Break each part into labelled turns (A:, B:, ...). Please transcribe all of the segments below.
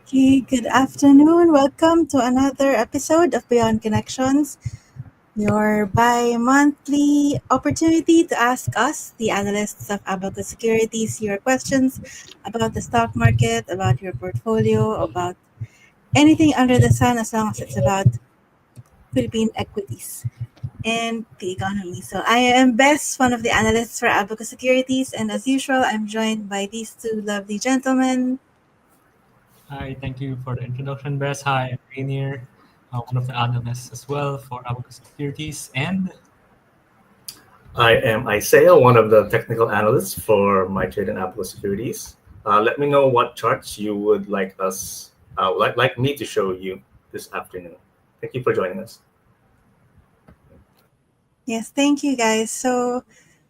A: Okay, good afternoon. Welcome to another episode of Beyond Connections, your bi monthly opportunity to ask us, the analysts of Abacus Securities, your questions about the stock market, about your portfolio, about anything under the sun as long as it's about Philippine equities and the economy. So, I am Bess, one of the analysts for Abacus Securities, and as usual, I'm joined by these two lovely gentlemen.
B: Hi, thank you for the introduction, Bess. Hi, I'm Rainier, one of the analysts as well for Abacus Securities. And
C: I am Isaiah, one of the technical analysts for MyTrade and Apple Securities. Let me know what charts you would like me to show you this afternoon. Thank you for joining us.
A: Yes, thank you guys. So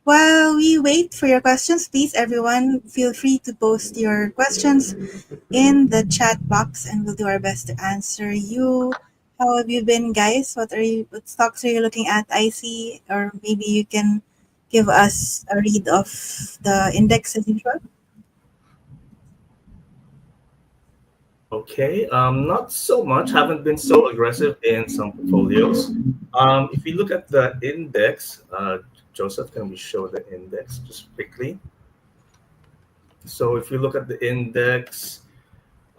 A: while we wait for your questions, please everyone feel free to post your questions in the chat box and we'll do our best to answer you. How have you been guys? What stocks are you looking at, IC? Or maybe you can give us a read of the index as usual.
C: Okay, not so much. Haven't been so aggressive in some portfolios. If you look at the index, Joseph, can we show the index just quickly? So if you look at the index,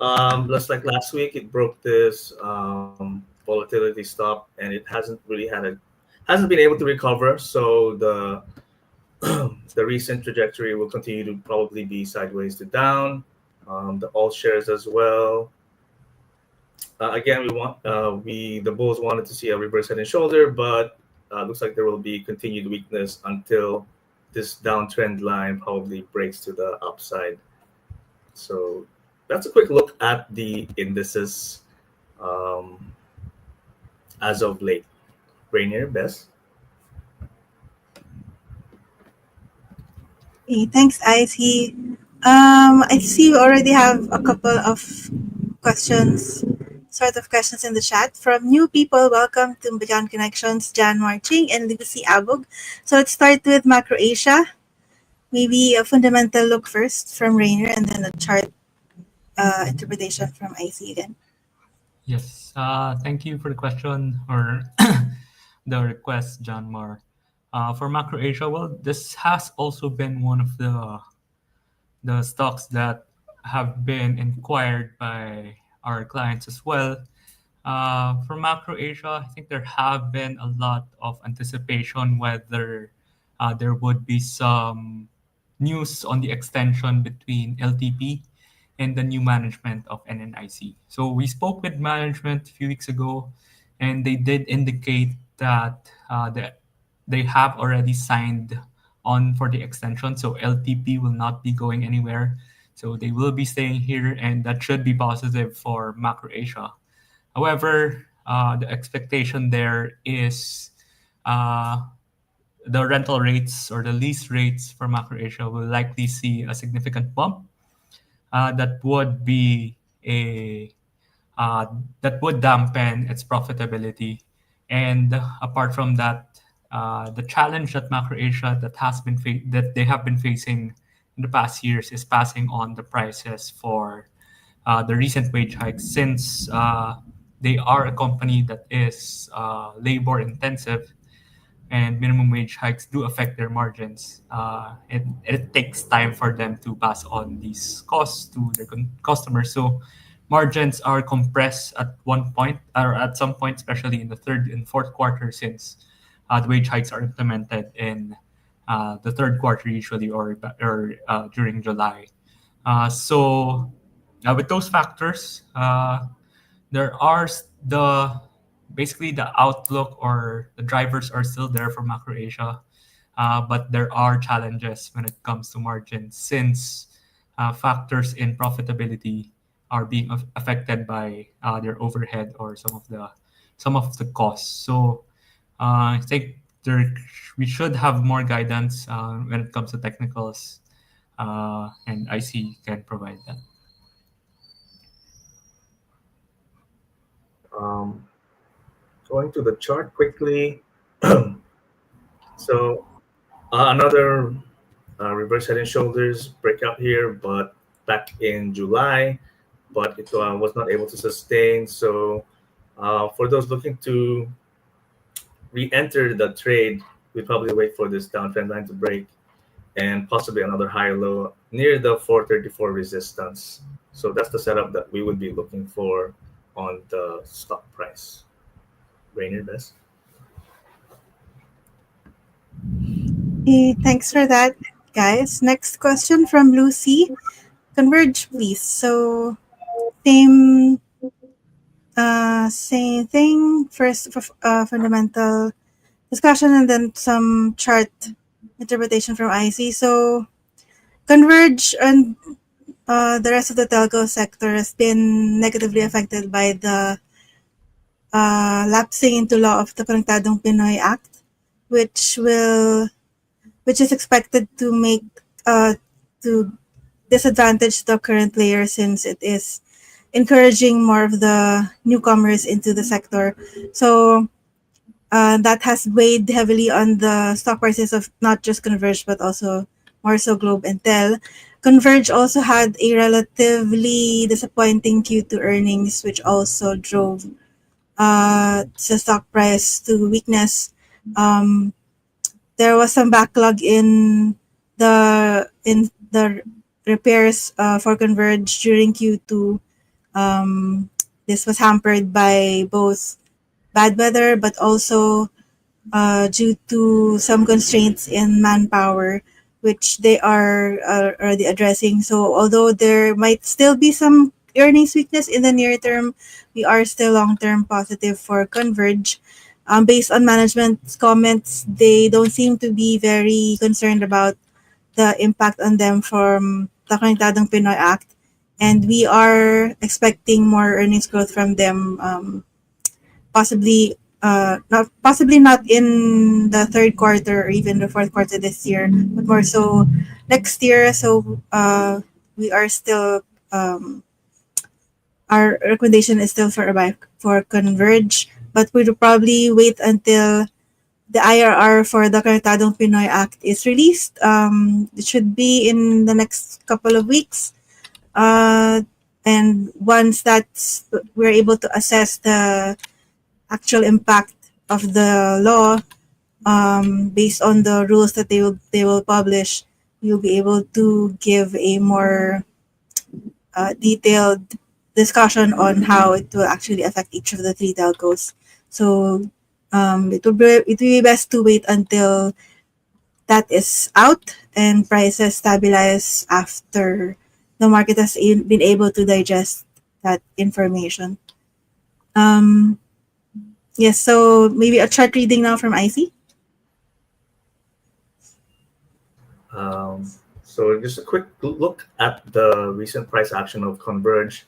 C: just like last week, it broke this volatility stop, and it hasn't been able to recover. So the the recent trajectory will continue to probably be sideways to down. The all shares as well. Again, we the bulls wanted to see a reverse head and shoulder, but looks like there will be continued weakness until this downtrend line probably breaks to the upside. So that's a quick look at the indices um, as of late. Rainier, Best.
A: Okay, thanks, IC. I see we already have a couple of questions in the chat from new people. Welcome to Beyond Connections, Jan Marching and Lucy Abog. So let's start with Macro Asia. Maybe a fundamental look first from Rainer and then a chart interpretation from IC again.
B: yes, thank you for the question or the request, John Mar. For Macro Asia, well, this has also been one of the stocks that have been inquired by our clients as well. For Macro Asia, I think there have been a lot of anticipation whether there would be some news on the extension between LTP and the new management of NNIC. So we spoke with management a few weeks ago, and they did indicate that they have already signed on for the extension. So LTP will not be going anywhere. So they will be staying here, and that should be positive for Macro Asia. However, the expectation there is uh, the rental rates or the lease rates for Macro Asia will likely see a significant bump. That would be a uh, that would dampen its profitability. And apart from that, the challenge that Macro Asia that they have been facing in the past years is passing on the prices for the recent wage hikes, since they are a company that is labor intensive, and minimum wage hikes do affect their margins. It takes time for them to pass on these costs to their customers. So margins are compressed at one point or at some point, especially in the third and fourth quarter, since the wage hikes are implemented in the third quarter usually, or during July. With those factors, there are the basically the outlook or the drivers are still there for Macro Asia, but there are challenges when it comes to margins, since factors in profitability are being affected by their overhead or some of the costs. So I think we should have more guidance when it comes to technicals, and IC can provide that.
C: Um, Going to the chart quickly. So another reverse head and shoulders breakout here, but back in July, but it was not able to sustain. So for those looking to re-enter the trade, we probably wait for this downtrend line to break and possibly another higher low near the 434 resistance. So that's the setup that we would be looking for on the stock price. Rainier best.
A: Okay, thanks for that, guys. Next question from Lucy. Converge, please. So same same thing. First, fundamental discussion, and then some chart interpretation from IC. So Converge and the rest of the telco sector has been negatively affected by the lapsing into law of the Konektadong Pinoy Act, which will which is expected to make to disadvantage the current player since it is encouraging more of the newcomers into the sector. So that has weighed heavily on the stock prices of not just Converge but also more so Globe and Tel. Converge also had a relatively disappointing Q2 earnings, which also drove the stock price to weakness. Um, there was some backlog in the repairs for Converge during Q2. Um, this was hampered by both bad weather, but also due to some constraints in manpower, which they are already addressing. So although there might still be some earnings weakness in the near term, we are still long-term positive for Converge. Based on management's comments, they don't seem to be very concerned about the impact on them from the Konektadong Pinoy Act. And we are expecting more earnings growth from them, possibly not in the third quarter or even the fourth quarter this year, but more so next year. So we are still our recommendation is still for a buy for Converge, but we'll probably wait until the IRR for the Konektadong Pinoy Act is released. It should be in the next couple of weeks. And once that's we're able to assess the actual impact of the law based on the rules that they will publish, you'll be able to give a more detailed discussion on how it will actually affect each of the three telcos. So it will be best to wait until that is out and prices stabilize after the market has been able to digest that information. Um, yes, so maybe a chart reading now from IC.
C: Um, so just a quick look at the recent price action of Converge.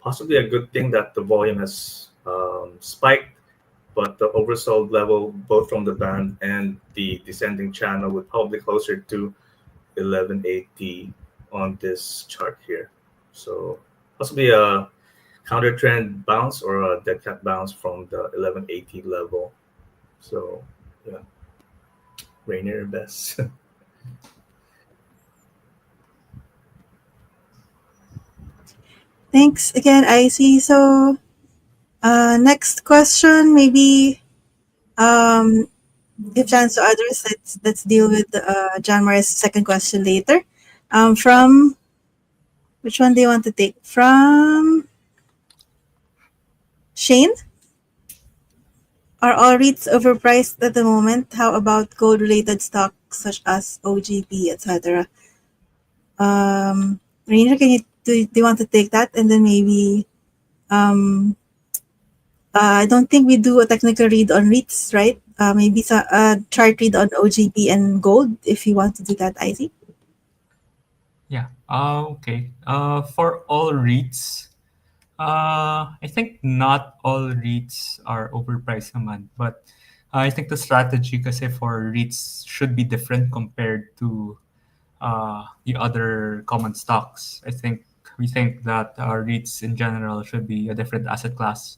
C: Possibly a good thing that the volume has spiked, but the oversold level, both from the band and the descending channel, would probably closer to 1180 on this chart here. So possibly a counter trend bounce or a dead cat bounce from the 1180 level. So yeah, Rainier best.
A: Thanks again, IC. So next question, maybe give chance to others. Let's deal with John Morris' second question later. From which one do you want to take? From Shane? Are all REITs overpriced at the moment? How about gold-related stocks such as OGP, etc.? Rainer, do you want to take that? And then maybe I don't think we do a technical read on REITs, right? Maybe a chart read on OGP and gold if you want to do that, I think.
B: Yeah. Okay. For all REITs, I think not all REITs are overpriced naman, but I think the strategy kasi for REITs should be different compared to the other common stocks. We think that REITs in general should be a different asset class,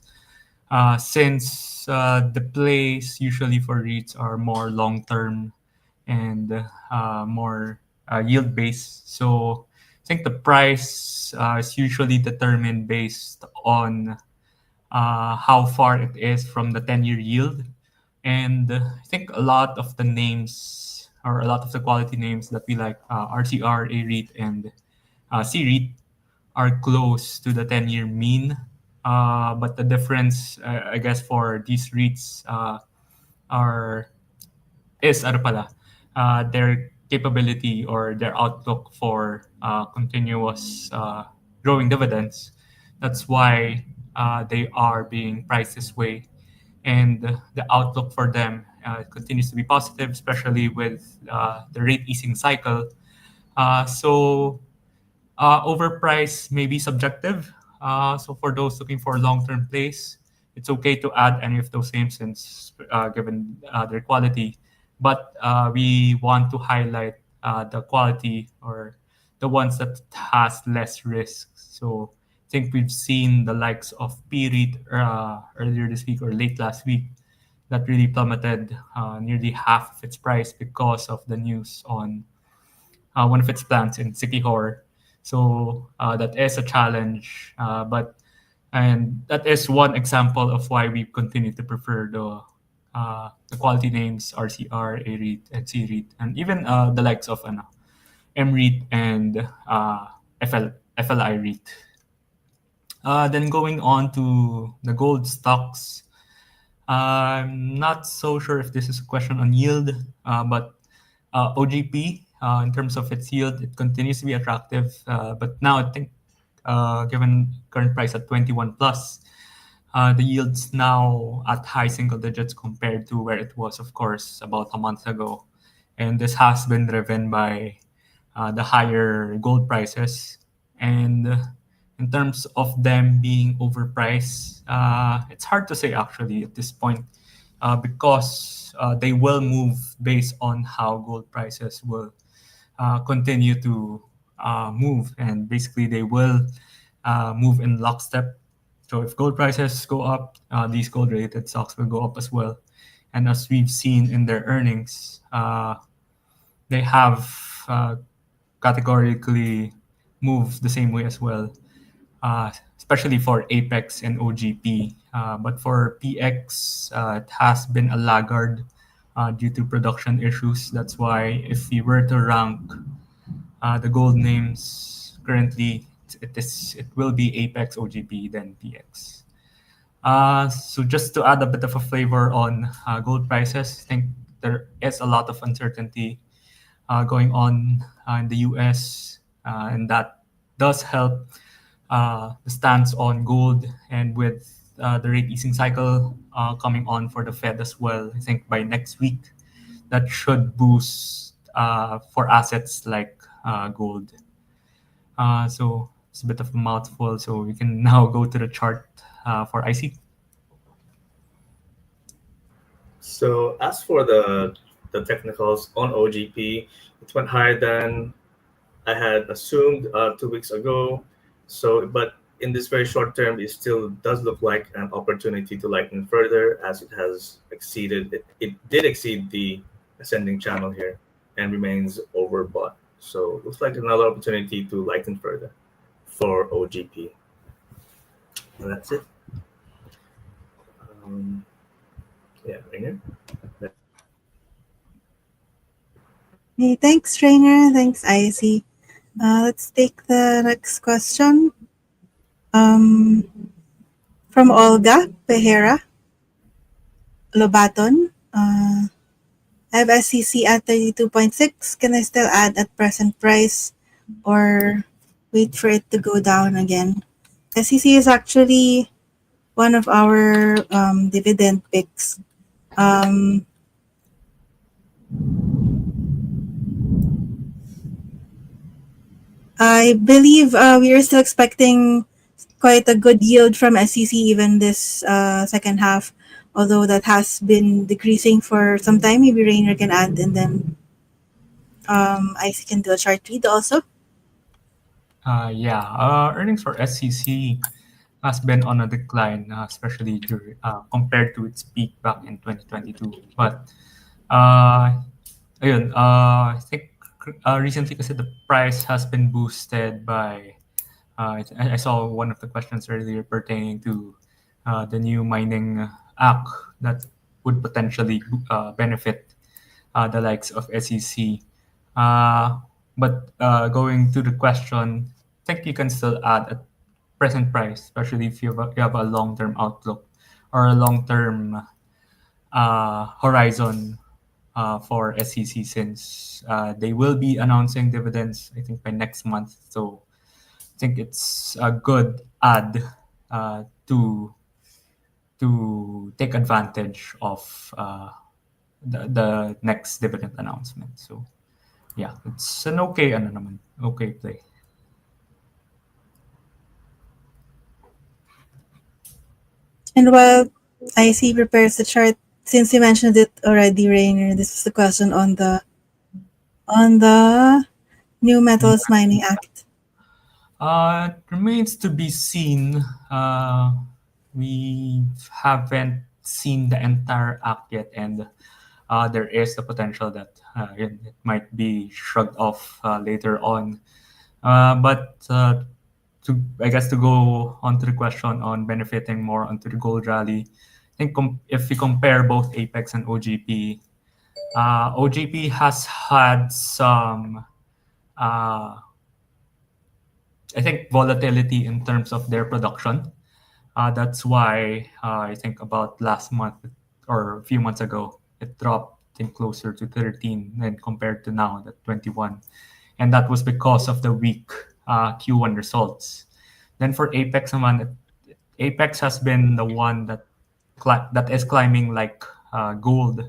B: since the plays usually for REITs are more long term and more yield based. So think the price is usually determined based on how far it is from the 10-year yield. And I think a lot of the names or a lot of the quality names that we like, RCR, A-REIT, and C-REIT, are close to the 10-year mean. But the difference, I guess, for these REITs are is ano pala, their capability or their outlook for continuous growing dividends. That's why they are being priced this way. And the outlook for them continues to be positive, especially with the rate easing cycle. So overprice may be subjective. So for those looking for long-term plays, it's okay to add any of those names since given their quality. But we want to highlight the quality or the ones that has less risk. So I think we've seen the likes of PREIT earlier this week or late last week that really plummeted nearly half of its price because of the news on one of its plants in Sikihor. So that is a challenge, but and that is one example of why we continue to prefer the quality names RCR, A-REIT, and C-REIT, and even the likes of M-REIT and FLI REIT. Then going on to the gold stocks, I'm not so sure if this is a question on yield, but OGP, in terms of its yield, it continues to be attractive. But now I think, given current price at 21 plus, the yield's now at high single digits compared to where it was, of course, about a month ago. And this has been driven by the higher gold prices. And in terms of them being overpriced, it's hard to say actually at this point because they will move based on how gold prices will continue to move. And basically, they will move in lockstep. So if gold prices go up, these gold-related stocks will go up as well. And as we've seen in their earnings, they have categorically moved the same way as well, especially for Apex and OGP. But for PX, it has been a laggard due to production issues. That's why if we were to rank the gold names currently, it will be Apex, OGP, then PX. So just to add a bit of a flavor on gold prices, I think there is a lot of uncertainty going on in the US, and that does help the stance on gold. And with the rate easing cycle coming on for the Fed as well, I think by next week, that should boost for assets like gold. So it's a bit of a mouthful, so we can now go to the chart for IC.
C: So as for the technicals on OGP, it went higher than I had assumed 2 weeks ago. So, but in this very short term, it still does look like an opportunity to lighten further as it has exceeded. It did exceed the ascending channel here and remains overbought. So, looks like another opportunity to lighten further for OGP. And that's it. Yeah, Rainer.
A: Hey, thanks, Trainer. Thanks, IC. Let's take the next question. Um, from Olga Behera Lobaton. I have SCC at 32.6. Can I still add at present price or wait for it to go down again? SCC is actually one of our dividend picks. I believe we are still expecting quite a good yield from SCC even this second half, although that has been decreasing for some time. Maybe Rainer can add, and then I can do a chart read also.
B: Earnings for SCC has been on a decline, especially compared to its peak back in 2022. But I think recently kasi the price has been boosted by I saw one of the questions earlier pertaining to the new mining act that would potentially benefit the likes of SEC. Uh, but going to the question, I think you can still add at present price, especially if you have a long-term outlook or a long-term horizon for SEC, since they will be announcing dividends, I think, by next month. So I think it's a good add to take advantage of the next dividend announcement. So yeah, it's an okay ano naman, okay play.
A: And while IC prepares the chart, since you mentioned it already, Rainer, this is the question on the New Metals Mining Act.
B: It remains to be seen. We haven't seen the entire act yet, and there is the potential that it might be shrugged off later on. But to I guess to go onto the question on benefiting more onto the gold rally, I think if we compare both Apex and OGP, OGP has had some uh, I think volatility in terms of their production. That's why I think about last month or a few months ago, it dropped I think closer to 13 and compared to now at 21. And that was because of the weak Q1 results. Then for Apex naman, Apex has been the one that is climbing like gold.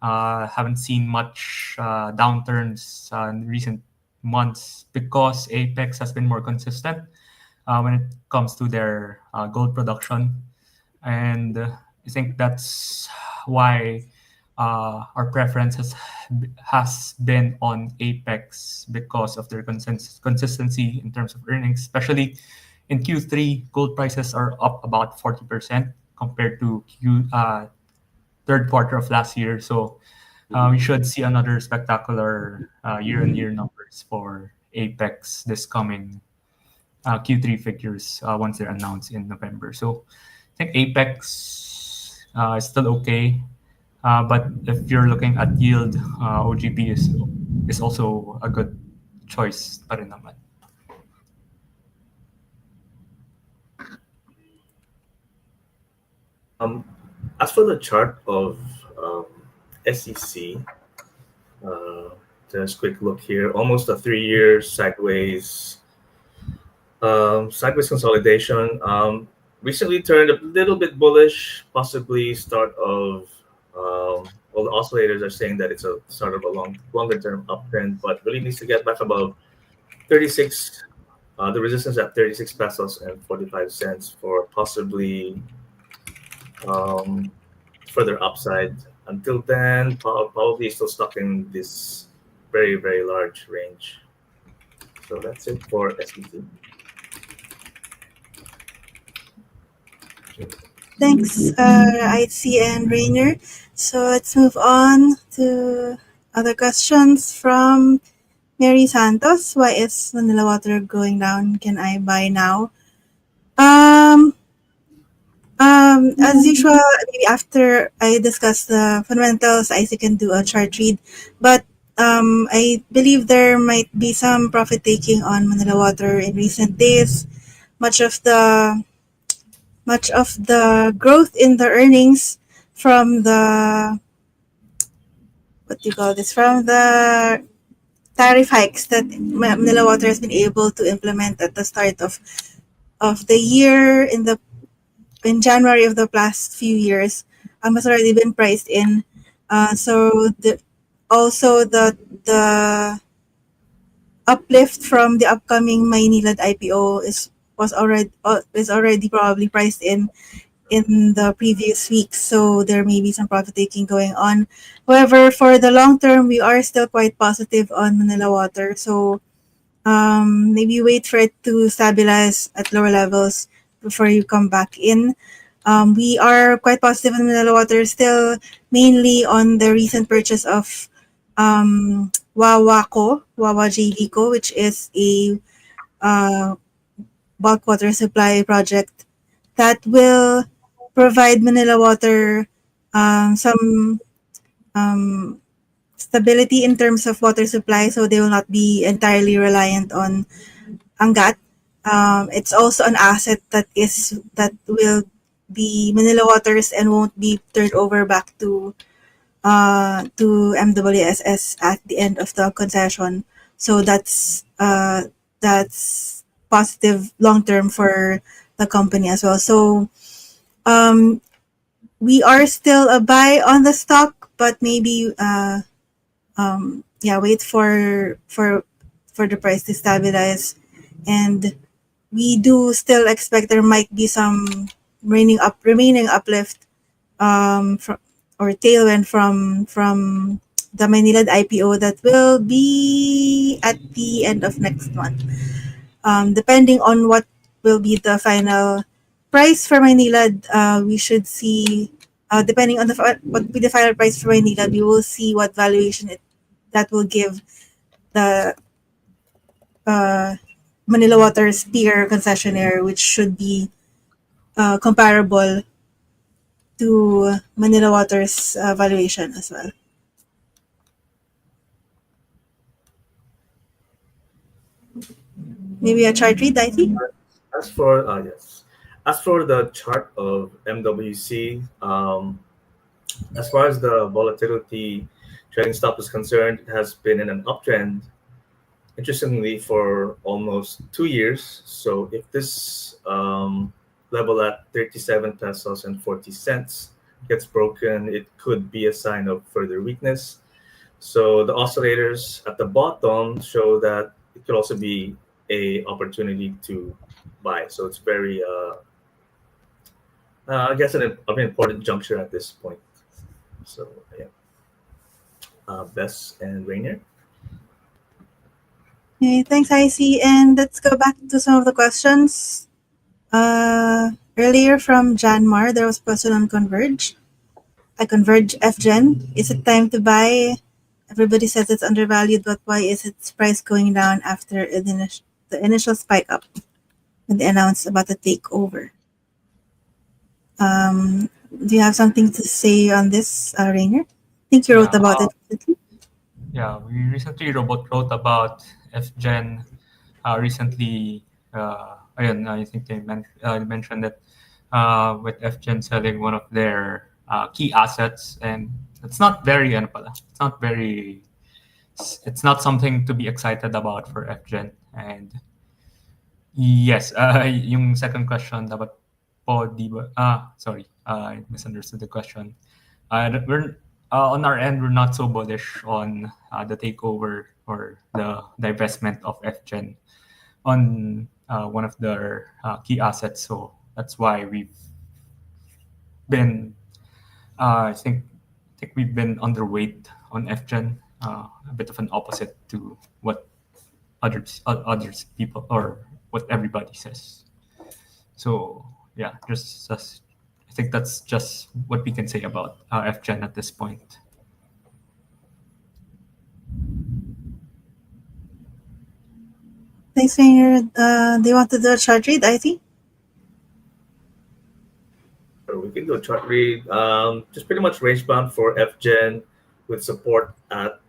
B: Haven't seen much downturns in recent months because Apex has been more consistent when it comes to their gold production, and I think that's why our preference has been on Apex because of their consistency in terms of earnings, especially in Q3. Gold prices are up about 40% compared to third quarter of last year. So we should see another spectacular year-on-year numbers for Apex this coming Q3 figures once they're announced in November. So I think Apex is still okay, but if you're looking at yield, OGP is also a good choice pa rin naman.
C: As for the chart of SEC, just quick look here. Almost a 3 year sideways consolidation. Recently turned a little bit bullish, possibly start of. Well, the oscillators are saying that it's a start of a longer term uptrend, but really needs to get back above 36. The resistance at 36 pesos and 45 cents for possibly um, further upside. Until then, probably still stuck in this very, very large range. So that's it for SEC.
A: Thanks, IC and Rainer. So let's move on to other questions from Mary Santos. Why is Manila Water going down? Can I buy now? Um, as usual, maybe after I discuss the fundamentals, IC can do a chart read. But I believe there might be some profit taking on Manila Water in recent days. Much of the growth in the earnings from the what do you call this from the tariff hikes that Manila Water has been able to implement at the start of the year in January of the past few years has already been priced in. So the uplift from the upcoming Maynilad IPO is already probably priced in the previous weeks, so there may be some profit taking going on. However, for the long term, we are still quite positive on Manila Water. So maybe wait for it to stabilize at lower levels before you come back in. We are quite positive on Manila Water still, mainly on the recent purchase of Wawa JDco, which is a uh, bulk water supply project that will provide Manila Water some um, stability in terms of water supply, so they will not be entirely reliant on Angat. It's also an asset that will be Manila Waters and won't be turned over back to MWSS at the end of the concession. So that's positive long term for the company as well. So um, we are still a buy on the stock, but maybe yeah, wait for the price to stabilize. And we do still expect there might be some remaining uplift from or tailwind from the Manila IPO that will be at the end of next month. Depending on what will be the final price for Manila, we should see. Depending on what will be the final price for Manila, we will see what valuation that will give the uh, Manila Water's peer concessionaire, which should be comparable to Manila Water's valuation as well. Maybe a chart read, I think.
C: As for yes, as for the chart of MWC, as far as the volatility trading stop is concerned, it has been in an uptrend, interestingly, for almost 2 years. So if this level at 37 pesos and 40 cents gets broken, it could be a sign of further weakness. So the oscillators at the bottom show that it could also be a opportunity to buy. So it's very, I guess, an important juncture at this point. So yeah, Bess and Rainier.
A: Okay, thanks, IC. And let's go back to some of the questions. Earlier from Janmar, there was a question on Converge. I Converge FGen. Is it time to buy? Everybody says it's undervalued, but why is its price going down after the initial spike up when they announced about the takeover? Do you have something to say on this, Rainier? I think you wrote
B: Yeah,
A: about it recently.
B: yeah. We recently wrote about FGen. Recently, ayun, I think they mentioned that with FGen selling one of their key assets, and it's not very, ano pala, it's not something to be excited about for FGen. And yes, yung second question dapat po di ba? Sorry, I misunderstood the question. We're on our end, we're not so bullish on the takeover or the divestment of FGen on one of their key assets. So that's why we've been, I think we've been underweight on FGen, a bit of an opposite to what others people or what everybody says. So yeah, I think that's just what we can say about FGen at this point.
A: Thanks, Rainier. Do you want to do a chart read, IT?
C: Or we can do a chart read. Just pretty much range bound for FGen with support at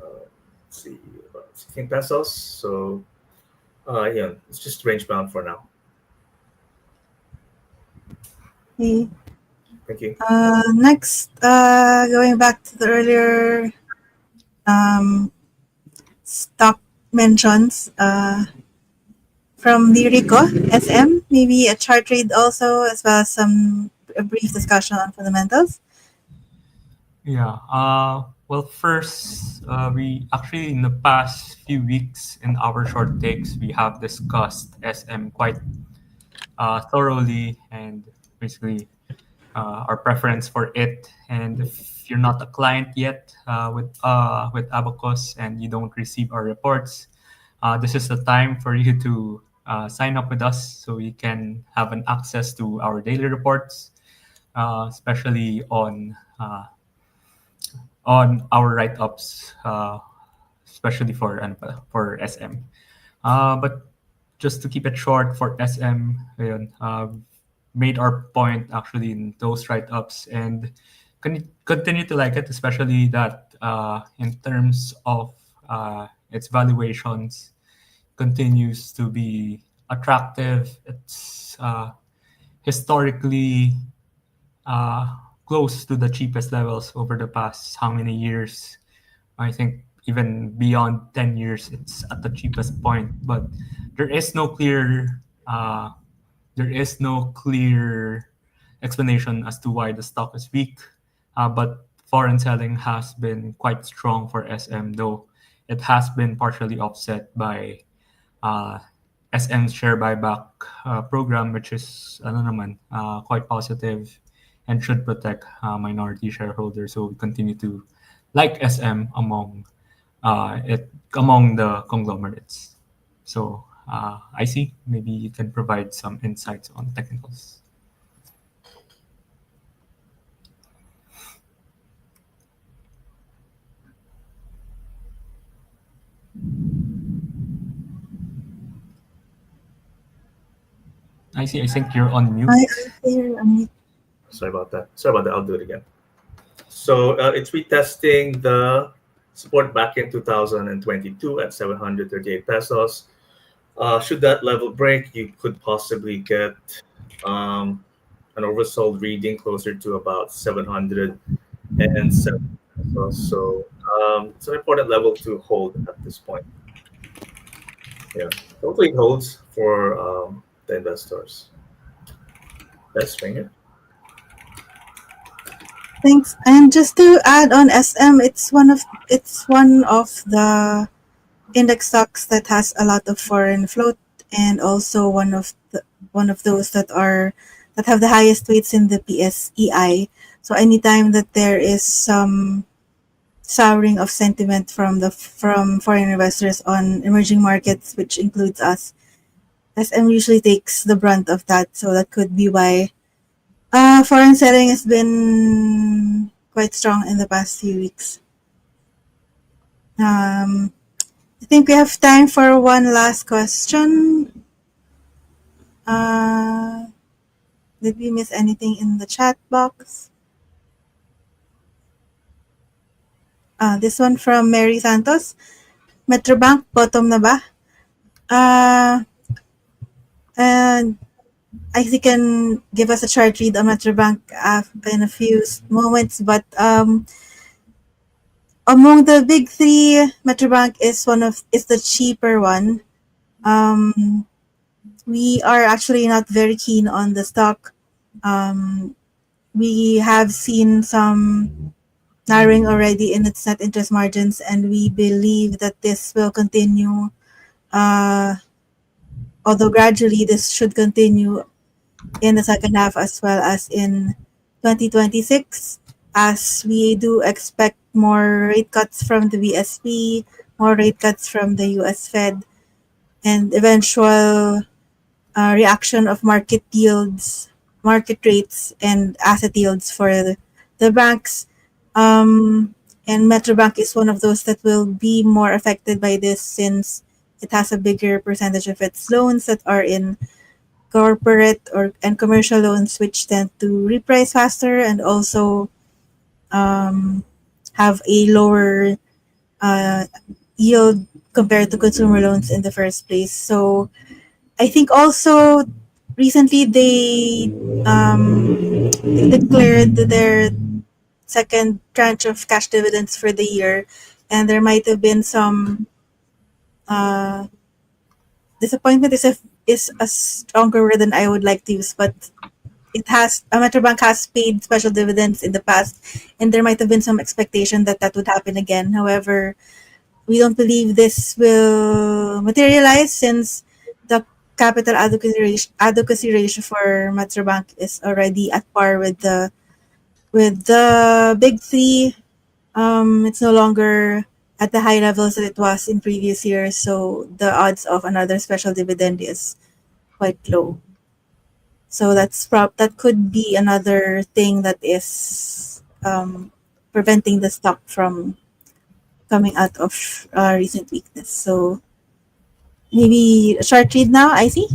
C: let's see, about 16 pesos. So yeah, it's just range bound for now.
A: Okay.
C: Thank you.
A: Next, going back to the earlier um, stock mentions from Lirico SM, maybe a chart read also, as well as a brief discussion on fundamentals.
B: Yeah. Well, first, we actually in the past few weeks in our short takes we have discussed SM quite thoroughly and basically our preference for it. And if you're not a client yet with Abacus and you don't receive our reports, this is the time for you to sign up with us so you can have an access to our daily reports, especially on our write-ups especially for SM. But just to keep it short, for SM, ayun, made our point actually in those write-ups and continue to like it, especially that in terms of its valuations continues to be attractive. It's historically uh, close to the cheapest levels over the past how many years. I think even beyond 10 years, it's at the cheapest point. But there is no clear uh, there is no clear explanation as to why the stock is weak. But foreign selling has been quite strong for SM, though it has been partially offset by uh, SM's share buyback program, which is ano naman, quite positive and should protect minority shareholders. So we continue to like SM among the conglomerates. So I see. Maybe you can provide some insights on technicals. I see. I think you're on mute.
A: I hear
C: Sorry about that. Sorry about that. I'll do it again. So it's retesting the support back in 2022 at 738 pesos. Should that level break, you could possibly get um, an oversold reading closer to about 707 pesos. So it's an important level to hold at this point. Yeah, hopefully it holds for the investors. Let's swing it.
A: Thanks. And just to add on SM, it's one of the index stocks that has a lot of foreign float, and also one of those that have the highest weights in the PSEI. So anytime that there is some souring of sentiment from foreign investors on emerging markets, which includes us, SM usually takes the brunt of that. So that could be why foreign selling has been quite strong in the past few weeks. I think we have time for one last question. Did we miss anything in the chat box? This one from Mary Santos. Metrobank, bottom na ba? And I think can give us a chart read on Metrobank in a few moments, but among the big three, Metrobank is the cheaper one. We are actually not very keen on the stock. We have seen some narrowing already in its net interest margins, and we believe that this will continue. Although gradually, this should continue in the second half as well as in 2026, as we do expect more rate cuts from the BSP, more rate cuts from the US Fed, and eventual reaction of market yields, market rates, and asset yields for the banks. And Metrobank is one of those that will be more affected by this, since it has a bigger percentage of its loans that are in corporate and commercial loans, which tend to reprice faster and also have a lower uh, yield compared to consumer loans in the first place. So I think also recently they declared their second tranche of cash dividends for the year, and there might have been some uh, disappointment is a stronger word than I would like to use, but Metrobank has paid special dividends in the past, and there might have been some expectation that that would happen again. However, we don't believe this will materialize, since the capital adequacy ratio for Metrobank is already at par with the big three. It's no longer at the high levels that it was in previous years, so the odds of another special dividend is quite low. So that could be another thing that is preventing the stock from coming out of recent weakness. So maybe a short read now, I see.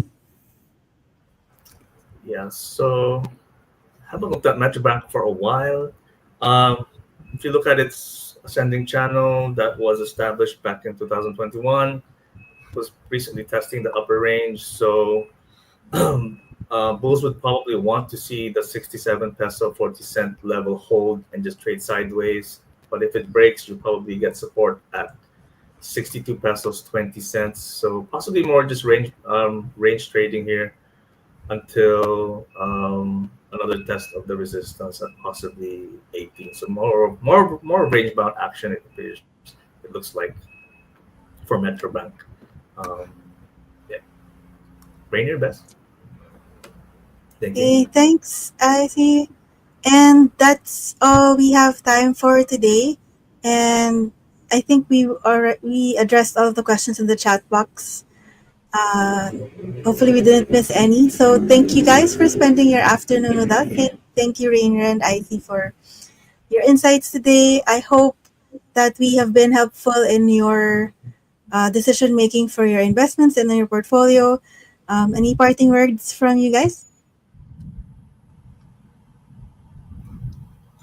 C: Yeah, so haven't looked at MetroBank for a while. Um, if you look at its ascending channel that was established back in 2021, was recently testing the upper range. So bulls would probably want to see the 67 peso 40 cent level hold and just trade sideways. But if it breaks, you probably get support at 62 pesos 20 cents. So possibly more just range trading here until another test of the resistance at possibly 18. So more range bound action it appears. It looks like for Metrobank. Um, yeah, Rainier best. Thank you.
A: Okay, thanks, I see. And that's all we have time for today. And I think we addressed all of the questions in the chat box. Uh, Hopefully we didn't miss any. So thank you guys for spending your afternoon with us. Thank you, Rainer and Icy, for your insights today. I hope that we have been helpful in your decision making for your investments and in your portfolio. Any parting words from you guys?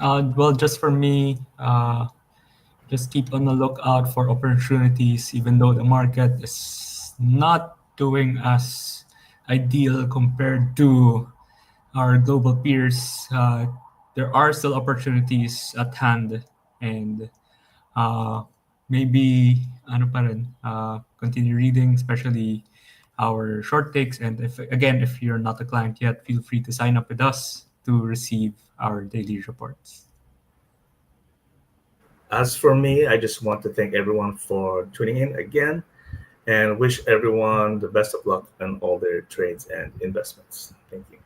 B: Well, just for me, just keep on the lookout for opportunities, even though the market is not doing as ideal compared to our global peers. There are still opportunities at hand, and uh, maybe ano pa rin, continue reading, especially our short takes. And if you're not a client yet, feel free to sign up with us to receive our daily reports.
C: As for me, I just want to thank everyone for tuning in again and wish everyone the best of luck on all their trades and investments. Thank you.